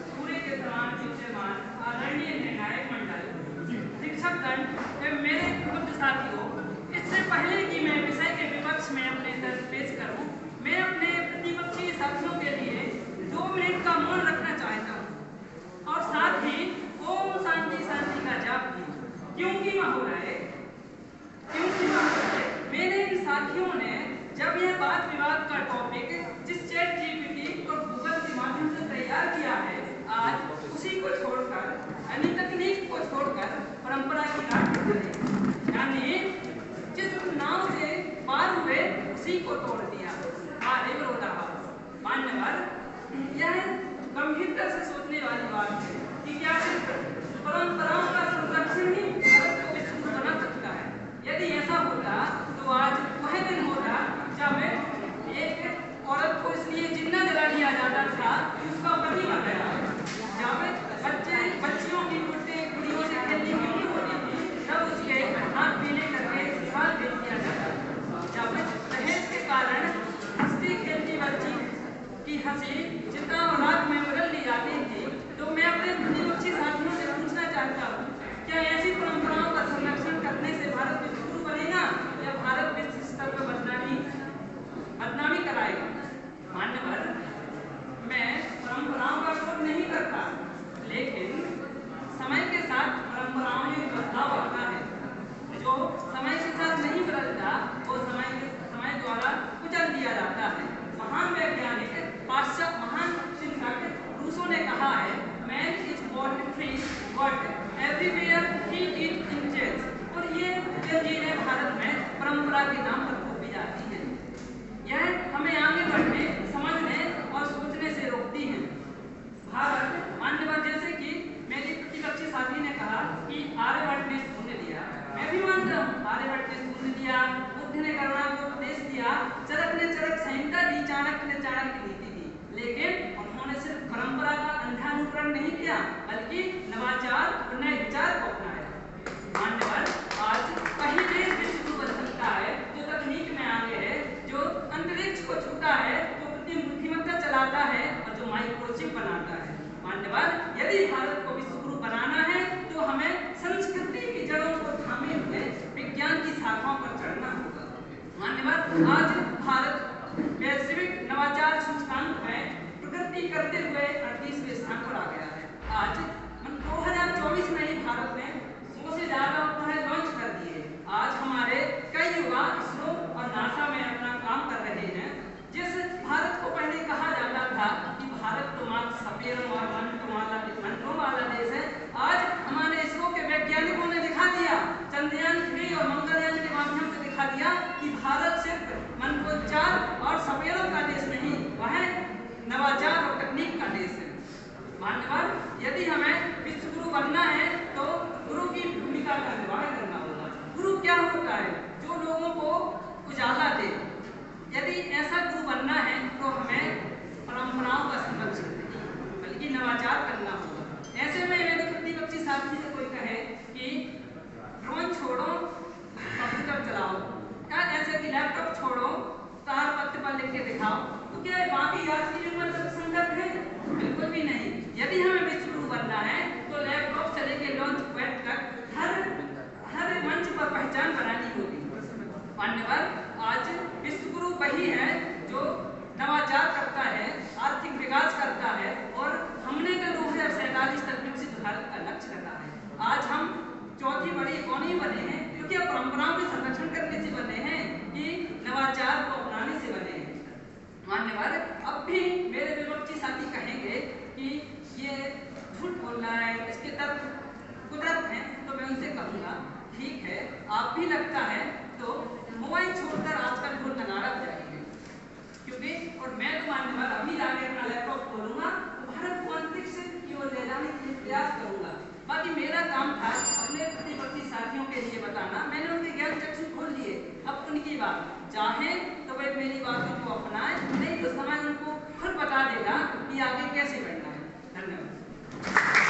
पूरे के समान विद्यमान आदरणीय निर्णायक मंडल, शिक्षकगण एवं मेरे बुद्ध साथियों, इससे पहले कि मैं विषय के विपक्ष में अपने तर्क पेश करूं, मैं अपने प्रतिपक्षी साथियों के लिए 2 मिनट का मौन रखना चाहता हूं और साथ ही ओम शांति शांति का जाप भी। क्योंकि मेरे इन साथियों ने जब यह वाद विवाद का टॉपिक जिस चैट जीपीटी और गूगल के माध्यम से तैयार किया है, आज उसी को छोड़कर यानी तकनीक को छोड़कर परंपरा की राह चले, यानी जिस नाव से पार हुए उसी को तोड़ दिया। मान्यवर, यह गंभीरता से सोचने वाली बात है कि क्या सिर्फ परंपराओं का संरक्षण ही भारत को विश्व बना सकता है। यदि ऐसा होता तो आज वह दिन होता जब एक औरत को इसलिए जिंदा जला दिया जाता था कि उसका पति मर गया, जब बच्चियों की गुड़ियों से खेलने की उम्र होती थी, तब उसके हाथ पीले करके ससुराल भेज दिया जाता था। जब दहेज के कारण हंसती खेलती बच्ची की हंसी चिता और रात में बदल दी जाती थी, तो मैं अपने प्रतिपक्षी साथियों से पूछना चाहता हूँ, क्या ऐसी परंपराओं का संरक्षण करने से भारत विश्व गुरु बनेगा या भारत विश्व स्तर पर बदनामी कराएगा? मान्यवर, मैं परंपराओं का विरोध नहीं करता, लेकिन समय के साथ परंपराओं में बदलाव आता है। जो समय के साथ नहीं बदलता वो समय द्वारा कुचल दिया जाता है। महान वैज्ञानिक महान चिंतक रूसो ने कहा है, man is born free but everywhere he is in chains. और ये जंजीरें भारत में परंपरा के नाम पर थोपी जाती हैं। यह हमें आगे बढ़ने, समझने और सोचने से रोकती है। भारत मान्यवर, जैसे कि मेरी प्रतिपक्षी साथी ने कहा कि आर्यभट्ट ने शून्य दिया, मैं भी मानता हूँ आर्यभट्ट ने शून्य दिया, बुद्ध ने करुणा को उपदेश दिया, चरक ने चरक संहिता दी, चाणक्य ने चाणक्य नीति दी, लेकिन उन्होंने सिर्फ परंपरा का अंधा अनुकरण नहीं किया बल्कि नवाचार और नए विचार को अपनाया। मान्यवर, आज वही देश विश्व गुरु बन सकता है जो तकनीक में आगे है, जो अंतरिक्ष को छूता है, जो कृत्रिम बुद्धिमत्ता चलाता है और जो माइक्रोचिप बनाता है। मान्यवर, यदि भारत को विश्व गुरु बनाना है तो हमें संस्कृति की जड़ों को थामे हुए विज्ञान की शाखाओं पर चढ़ना होगा। मान्यवर, आज भारत वैश्विक नवाचार सूचकांक में प्रगति करते हुए 38वें स्थान पर आ गया है। आज 2024 में ही भारत ने 100 से ज्यादा उपग्रह लॉन्च कर दिए। आज हमारे कई युवा इसरो और नासा में अपना काम कर रहे हैं। जिस भारत को पहले कहा जाता था कि भारत तो मात्र सपेरों और मंत्रों वाला देश है, आज हमारे इसरो के वैज्ञानिकों ने दिखा दिया, चंद्रयान 3 और मंगलयान के माध्यम से दिखा दिया कि भारत सिर्फ मंत्रोच्चार और सपेरों का देश नहीं, वह नवाचार और तकनीक का देश है। मान्यवर, यदि हमें विश्व गुरु बनना है तो गुरु की भूमिका का निर्वाह करना होगा। गुरु क्या होता है? जो लोगों को उजाला दे। यदि ऐसा गुरु बनना है तो हमें परंपराओं का संरक्षण नहीं बल्कि नवाचार करना होगा। ऐसे में मेरे प्रतिपक्षी साथी से कोई कहे कि ड्रोन छोड़ो कंप्यूटर चलाओ, या ऐसे कि लैपटॉप छोड़ो तार पत्र पर लिख के दिखाओ, तो क्या बाकी आज की उम्र तक संगत है? बिल्कुल भी नहीं। यदि हमें विश्व गुरु बनना है तो लैपटॉप से लेकर लॉन्च पैड तक हर मंच पर पहचान बनानी होगी। मान्यवर, आज विश्व गुरु वही है जो नवाचार करता है, आर्थिक विकास करता है और हमने तो 2047 तक विकसित भारत का लक्ष्य रखा है। आज हम चौथी बड़ी इकोनॉमी बने हैं क्योंकि परंपराओं के संरक्षण करने से बने हैं कि नवाचार को अपनाने से बने हैं। मान्यवर, अब भी मेरे विपक्षी साथी कहेंगे कि ये झूठ बोल रहा है, इसके तर्क कुदरत हैं, तो मैं उनसे कहूँगा ठीक है, आप भी लगता है तो मोबाइल छोड़कर आजकल ढोल नगाड़ा बजाइए, क्योंकि और मैं तो मान्यवर अभी जाके अपना लैपटॉप खोलूंगा तो भारत को अंतरिक्ष की ओर ले जाने के लिए प्रयास करूंगा। बाकी मेरा काम था अपने प्रतिपक्षी साथियों के लिए बताना, मैंने उनके ज्ञान चक्षु खोल लिए, अब उनकी बात, चाहे तो वे मेरी बातों को अपनाएं, नहीं तो समाज उनको खुद बता देगा कि आगे कैसे बढ़ना है। धन्यवाद।